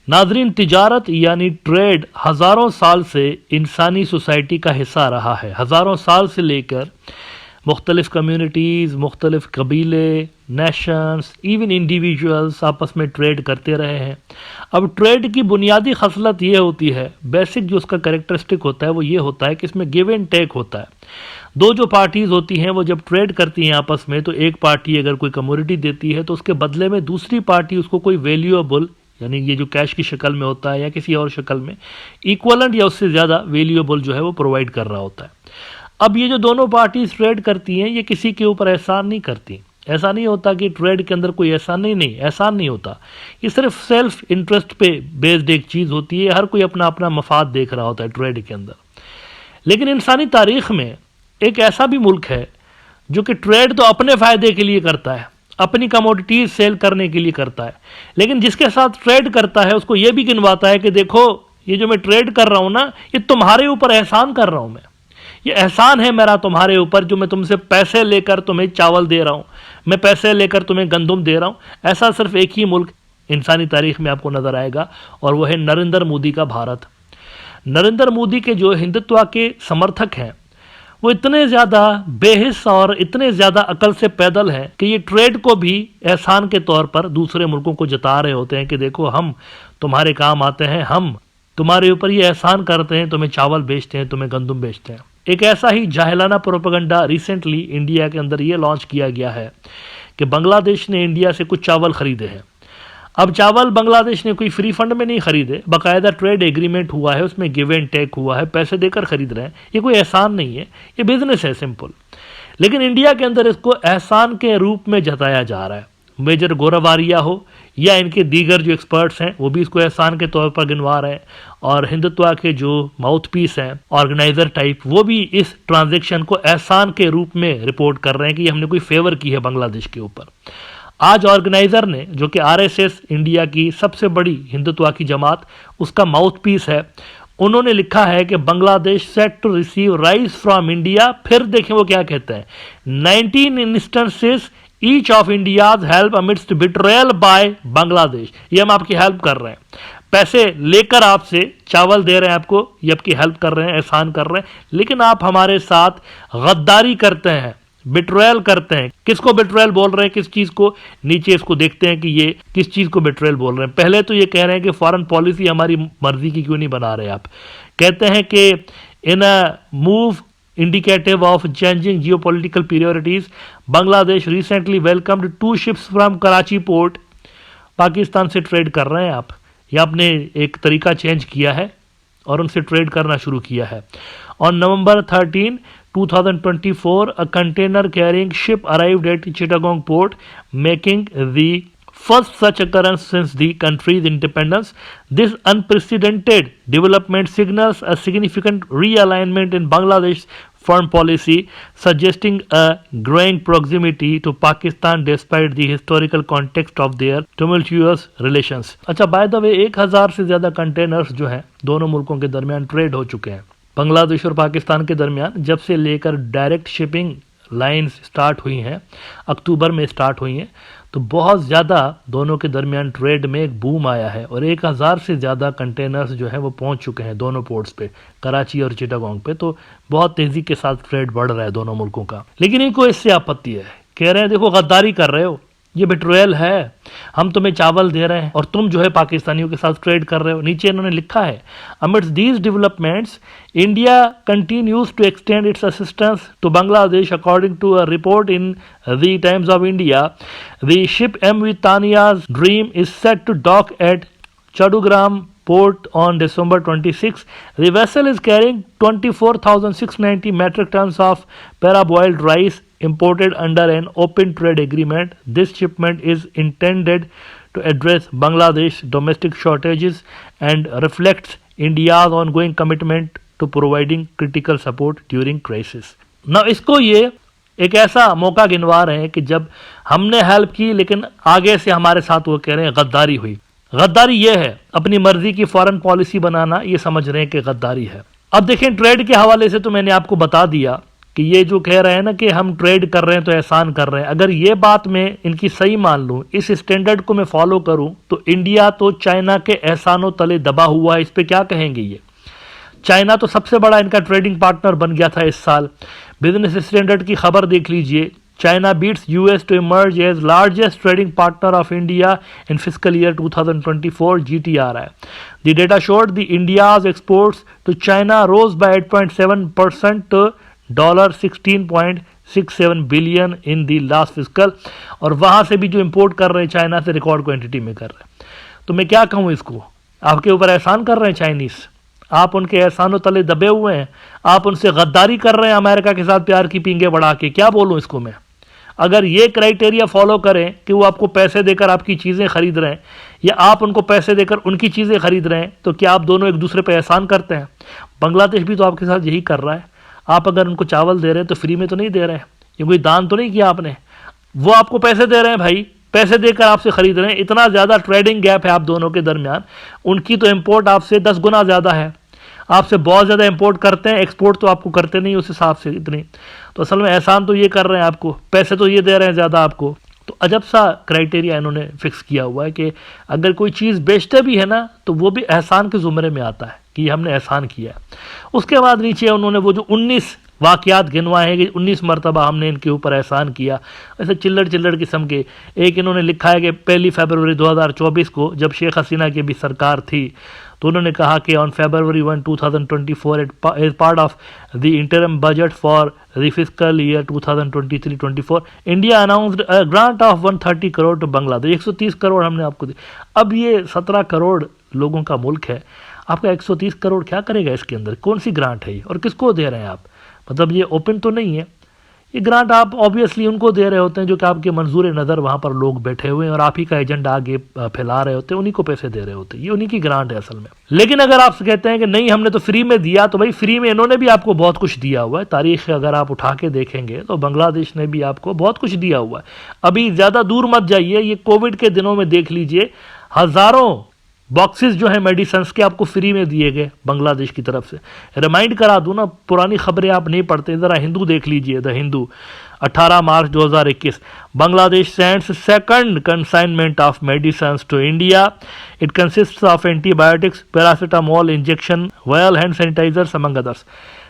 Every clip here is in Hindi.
नाजरीन, तिजारत यानी ट्रेड हज़ारों साल से इंसानी सोसाइटी का हिस्सा रहा है। हज़ारों साल से लेकर मुख्तलिफ कम्युनिटीज़, मुख्तलिफ कबीले, नेशंस, इवन इंडिविजुअल्स आपस में ट्रेड करते रहे हैं। अब ट्रेड की बुनियादी खसलत ये होती है, बेसिक जो उसका कैरेक्टरिस्टिक होता है वो ये होता है कि इसमें गिव एंड टेक होता है। दो जो पार्टीज़ होती हैं वो जब ट्रेड करती हैं आपस में, तो एक पार्टी अगर कोई कमोडिटी देती है तो उसके बदले में दूसरी पार्टी उसको कोई वैल्यूएबल, यानी ये जो कैश की शक्ल में होता है या किसी और शक्ल में, इक्वलेंट या उससे ज़्यादा वैल्यूएबल जो है वो प्रोवाइड कर रहा होता है। अब ये जो दोनों पार्टीज ट्रेड करती हैं ये किसी के ऊपर एहसान नहीं करती। ऐसा नहीं होता कि ट्रेड के अंदर कोई एहसान एहसान नहीं होता। ये सिर्फ सेल्फ इंटरेस्ट पे बेस्ड एक चीज़ होती है। हर कोई अपना अपना मफाद देख रहा होता है ट्रेड के अंदर। लेकिन इंसानी तारीख में एक ऐसा भी मुल्क है जो कि ट्रेड तो अपने फ़ायदे के लिए करता है, अपनी कमोडिटीज सेल करने के लिए करता है, लेकिन जिसके साथ ट्रेड करता है उसको ये भी गिनवाता है कि देखो ये जो मैं ट्रेड कर रहा हूँ ना, ये तुम्हारे ऊपर एहसान कर रहा हूँ मैं। ये एहसान है मेरा तुम्हारे ऊपर जो मैं तुमसे पैसे लेकर तुम्हें चावल दे रहा हूँ, मैं पैसे लेकर तुम्हें गंदुम दे रहा हूँ। ऐसा सिर्फ एक ही मुल्क इंसानी तारीख में आपको नज़र आएगा और वह है नरेंद्र मोदी का भारत। नरेंद्र मोदी के जो हिंदुत्व के समर्थक हैं वो इतने ज़्यादा बेहिस और इतने ज़्यादा अकल से पैदल हैं कि ये ट्रेड को भी एहसान के तौर पर दूसरे मुल्कों को जता रहे होते हैं कि देखो हम तुम्हारे काम आते हैं, हम तुम्हारे ऊपर ये एहसान करते हैं, तुम्हें चावल बेचते हैं, तुम्हें गंदुम बेचते हैं। एक ऐसा ही जाहिलाना प्रोपेगेंडा रिसेंटली इंडिया के अंदर ये लॉन्च किया गया है कि बांग्लादेश ने इंडिया से कुछ चावल खरीदे हैं। अब चावल बांग्लादेश ने कोई फ्री फंड में नहीं खरीदे, बाकायदा ट्रेड एग्रीमेंट हुआ है, उसमें गिव एंड टेक हुआ है, पैसे देकर खरीद रहे हैं। ये कोई एहसान नहीं है, ये बिजनेस है सिंपल। लेकिन इंडिया के अंदर इसको एहसान के रूप में जताया जा रहा है। मेजर गोरावारिया हो या इनके दीगर जो एक्सपर्ट्स हैं वो भी इसको एहसान के तौर पर गिनवा रहे हैं, और हिंदुत्व के जो माउथ पीस हैं, ऑर्गेनाइजर टाइप, वो भी इस ट्रांजैक्शन को एहसान के रूप में रिपोर्ट कर रहे हैं कि हमने कोई फेवर की है बांग्लादेश के ऊपर। आज ऑर्गेनाइजर ने, जो कि आरएसएस इंडिया की सबसे बड़ी हिंदुत्व की जमात, उसका माउथ पीस है, उन्होंने लिखा है कि Bangladesh set to receive rice from India. फिर देखें वो क्या कहते हैं, 19 instances each of India's help amidst betrayal by Bangladesh. ये हम आपकी हेल्प कर रहे हैं, पैसे लेकर आपसे चावल दे रहे हैं आपको, ये आपकी हेल्प कर रहे हैं, एहसान कर रहे हैं, लेकिन आप हमारे साथ गद्दारी करते हैं, बिट्रेयल करते हैं। किसको बिट्रेयल बोल रहे हैं, किस चीज़ को? नीचे इसको देखते हैं कि ये किस चीज़ को बिट्रेयल बोल रहे हैं। पहले तो ये कह रहे हैं कि फॉरेन पॉलिसी हमारी मर्जी की क्यों नहीं बना रहे आप। कहते हैं कि in a move indicative of changing geopolitical priorities, Bangladesh recently welcomed 2 ships from Karachi port। Pakistan से ट्रेड कर रहे हैं आप, या आपने एक तरीका चेंज किया है और उनसे ट्रेड करना शुरू किया है। On November 13, 2024, a container carrying ship arrived at Chittagong port, making the first such occurrence since the country's independence. This unprecedented development signals a significant realignment in Bangladesh's foreign policy, suggesting a growing proximity to Pakistan despite the historical context of their tumultuous relations। अच्छा, बाय द वे 1000 से ज़्यादा कंटेनर्स जो हैं दोनों मुल्कों के दरमियान ट्रेड हो चुके हैं। बांग्लादेश और पाकिस्तान के दरमियान जब से लेकर डायरेक्ट शिपिंग लाइंस स्टार्ट हुई हैं, अक्टूबर में स्टार्ट हुई हैं, तो बहुत ज़्यादा दोनों के दरमियान ट्रेड में एक बूम आया है और 1000 से ज़्यादा कंटेनर्स जो हैं वो पहुंच चुके हैं दोनों पोर्ट्स पे, कराची और चिटागोंग पे। तो बहुत तेज़ी के साथ ट्रेड बढ़ रहा है दोनों मुल्कों का। लेकिन इनको इससे आपत्ति है, कह रहे हैं देखो गद्दारी कर रहे हो, ये बिट्रेयल है, हम तुम्हें चावल दे रहे हैं और तुम जो है पाकिस्तानियों के साथ ट्रेड कर रहे हो। नीचे इन्होंने लिखा है, amidst these developments, India continues to extend its assistance to Bangladesh. According to a report in the Times of India, the ship MV Tania's Dream is set to dock at Chadugram port on December 26. The vessel is carrying 24,690 metric tons of parboiled rice imported under an open trade agreement. This shipment is intended to address Bangladesh's domestic shortages and reflects India's ongoing commitment to providing critical support during crisis. Now इसको ये एक ऐसा मौका गिनवा रहे हैं कि जब हमने हेल्प की लेकिन आगे से हमारे साथ वो कह रहे हैं गद्दारी हुई। गद्दारी ये है, अपनी मर्जी की फॉरेन पॉलिसी बनाना, ये समझ रहे हैं कि गद्दारी है। अब देखें, ट्रेड के हवाले से तो मैंने आपको बता दिया कि ये जो कह रहे हैं ना कि हम ट्रेड कर रहे हैं तो एहसान कर रहे हैं, अगर ये बात मैं इनकी सही मान लूँ, इस स्टैंडर्ड को मैं फॉलो करूँ, तो इंडिया तो चाइना के एहसानों तले दबा हुआ है। इस पर क्या कहेंगे ये? चाइना तो सबसे बड़ा इनका ट्रेडिंग पार्टनर बन गया था इस साल। बिजनेस स्टैंडर्ड की खबर देख लीजिए, China beats US to emerge as largest trading partner of India in fiscal year 2024 GTR है। The data showed the India's exports to China rose by 8.7% टू $16.67 billion in the last fiscal, और वहां से भी जो इंपोर्ट कर रहे हैं चाइना से रिकॉर्ड क्वांटिटी में कर रहे हैं। तो मैं क्या कहूँ इसको? आपके ऊपर एहसान कर रहे हैं चाइनीज, आप उनके एहसानों तले दबे हुए हैं, आप उनसे गद्दारी कर रहे हैं अमेरिका के साथ प्यार की पींगे बढ़ा के। क्या बोलूं इसको मैं? अगर ये क्राइटेरिया फॉलो करें कि वो आपको पैसे देकर आपकी चीज़ें खरीद रहे हैं या आप उनको पैसे देकर उनकी चीज़ें खरीद रहे हैं, तो क्या आप दोनों एक दूसरे पर एहसान करते हैं? बांग्लादेश भी तो आपके साथ यही कर रहा है। आप अगर उनको चावल दे रहे हैं तो फ्री में तो नहीं दे रहे हैं, ये कोई दान तो नहीं किया आपने, वो आपको पैसे दे रहे हैं भाई, पैसे देकर आपसे खरीद रहे हैं। इतना ज़्यादा ट्रेडिंग गैप है आप दोनों के दरमियान। उनकी तो इंपोर्ट आपसे 10 गुना ज़्यादा है, आपसे बहुत ज़्यादा इंपोर्ट करते हैं, एक्सपोर्ट तो आपको करते नहीं उस हिसाब से इतनी। तो असल में एहसान तो ये कर रहे हैं आपको, पैसे तो ये दे रहे हैं ज़्यादा आपको। तो अजब सा क्राइटेरिया इन्होंने फिक्स किया हुआ है कि अगर कोई चीज़ बेचते भी है ना तो वो भी एहसान के ज़ुमरे में आता है कि ये हमने एहसान किया है। उसके बाद नीचे उन्होंने वो जो 19 वाक़यात गिनवाए हैं कि 19 मरतबा हमने इनके ऊपर एहसान किया, ऐसे चिल्लड़ चिल्लड़ किस्म के। एक इन्होंने लिखा है कि 1 फरवरी 2024 को जब शेख हसीना की भी सरकार थी तो उन्होंने कहा कि on February 1, 2024 as part of the interim budget for the fiscal year 2023-24 India announced a grant of 130 crore to Bangladesh. 130 crore हमने आपको दी। अब ये 17 करोड़ लोगों का मुल्क है, आपका 130 करोड़ क्या करेगा इसके अंदर? कौन सी ग्रांट है ये और किसको दे रहे हैं आप? मतलब ये ओपन तो नहीं है, ये ग्रांट आप ऑब्वियसली उनको दे रहे होते हैं जो कि आपके मंजूर नज़र वहाँ पर लोग बैठे हुए हैं और आप ही का एजेंडा आगे फैला रहे होते हैं, उन्हीं को पैसे दे रहे होते हैं, ये उन्हीं की ग्रांट है असल में। लेकिन अगर आप कहते हैं कि नहीं हमने तो फ्री में दिया, तो भाई फ्री में इन्होंने भी आपको बहुत कुछ दिया हुआ है। तारीख अगर आप उठा के देखेंगे तो बांग्लादेश ने भी आपको बहुत कुछ दिया हुआ है। अभी ज़्यादा दूर मत जाइए, ये कोविड के दिनों में देख लीजिए, हज़ारों बॉक्सेस जो है मेडिसिन के आपको फ्री में दिए गए बांग्लादेश की तरफ से। रिमाइंड करा दूं ना, पुरानी खबरें आप नहीं पढ़ते, ज़रा हिंदू देख लीजिए, the Hindu 18 March 2021, Bangladesh sends second consignment of medicine to India. It consists of antibiotics, paracetamol injection, vial hand sanitisers among others.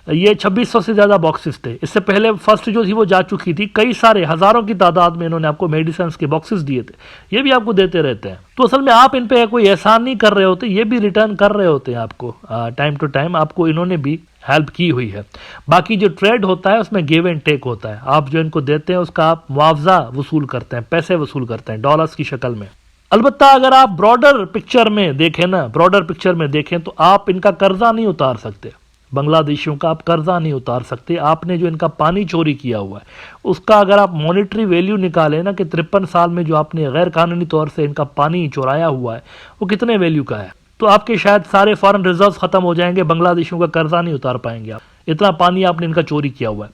ये 2600 से ज़्यादा बॉक्सेस थे। इससे पहले फर्स्ट जो थी वो जा चुकी थी, कई सारे हज़ारों की तादाद में इन्होंने आपको मेडिसिन के बॉक्सेस दिए थे, ये भी आपको देते रहते हैं। तो असल में आप इन पे कोई एहसान नहीं कर रहे होते, ये भी रिटर्न कर रहे होते हैं आपको टाइम टू टाइम, आपको इन्होंने भी हेल्प की हुई है। बाकी जो ट्रेड होता है उसमें गिव एंड टेक होता है, आप जो इनको देते हैं उसका आप मुआवजा वसूल करते हैं, पैसे वसूल करते हैं डॉलर्स की शक्ल में। अलबत्ता अगर आप ब्रॉडर पिक्चर में देखें ना, ब्रॉडर पिक्चर में देखें तो आप इनका कर्जा नहीं उतार सकते, बांग्लादेशियों का आप कर्जा नहीं उतार सकते। आपने जो इनका पानी चोरी किया हुआ है उसका अगर आप मॉनेटरी वैल्यू निकालें ना कि 53 साल में जो आपने गैर कानूनी तौर से इनका पानी चुराया हुआ है वो कितने वैल्यू का है, तो आपके शायद सारे फॉरेन रिजर्व खत्म हो जाएंगे, बांग्लादेशियों का कर्जा नहीं उतार पाएंगे आप, इतना पानी आपने इनका चोरी किया हुआ है।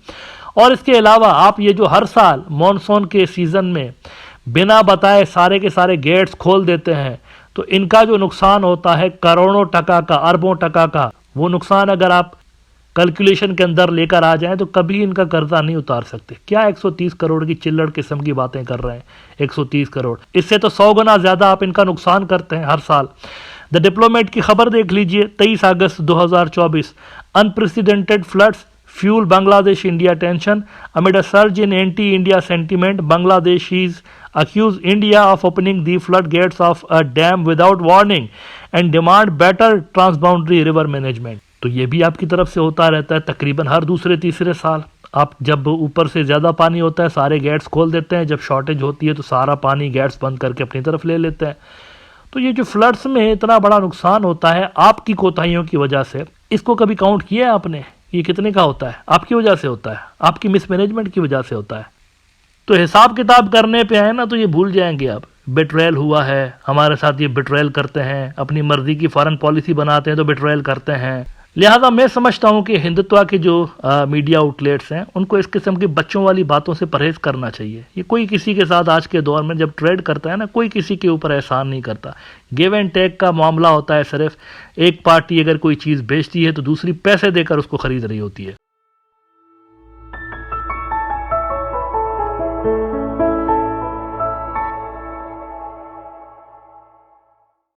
और इसके अलावा आप ये जो हर साल मानसून के सीजन में बिना बताए सारे के सारे गेट्स खोल देते हैं, तो इनका जो नुकसान होता है करोड़ों टका का, अरबों टका का, वो नुकसान अगर आप कैलकुलेशन के अंदर लेकर आ जाएं तो कभी इनका कर्जा नहीं उतार सकते। क्या 130 करोड़ की चिल्लड़ किस्म की बातें कर रहे हैं? 130 करोड़, इससे तो 100 गुना ज्यादा आप इनका नुकसान करते हैं हर साल। द डिप्लोमेट की खबर देख लीजिए, 23 अगस्त 2024, unprecedented floods fuel Bangladesh India tension amid a surge in anti India sentiment, Bangladeshis accuse India of opening the floodgates of a dam without warning and demand better transboundary river management। तो ये भी आपकी तरफ से होता रहता है तकरीबन हर दूसरे तीसरे साल। आप जब ऊपर से ज़्यादा पानी होता है सारे गेट्स खोल देते हैं, जब शॉर्टेज होती है तो सारा पानी गेट्स बंद करके अपनी तरफ ले लेते हैं। तो ये जो फ्लड्स में इतना बड़ा नुकसान होता है आपकी कोताहियों की वजह से, इसको कभी काउंट किया है आपने? ये कितने का होता है? आपकी वजह से होता है, आपकी मिसमैनेजमेंट की वजह से होता है। तो हिसाब किताब करने पे आए ना तो ये भूल जाएंगे आप, बिट्रेल हुआ है हमारे साथ, ये बिट्रेल करते हैं, अपनी मर्जी की फॉरेन पॉलिसी बनाते हैं तो बिट्रेल करते हैं। लिहाजा मैं समझता हूँ कि हिंदुत्व के जो मीडिया आउटलेट्स हैं उनको इस किस्म की बच्चों वाली बातों से परहेज करना चाहिए। ये कोई किसी के साथ आज के दौर में जब ट्रेड करता है ना, कोई किसी के ऊपर एहसान नहीं करता, गिव एंड टेक का मामला होता है। सिर्फ एक पार्टी अगर कोई चीज़ बेचती है तो दूसरी पैसे देकर उसको खरीद रही होती है।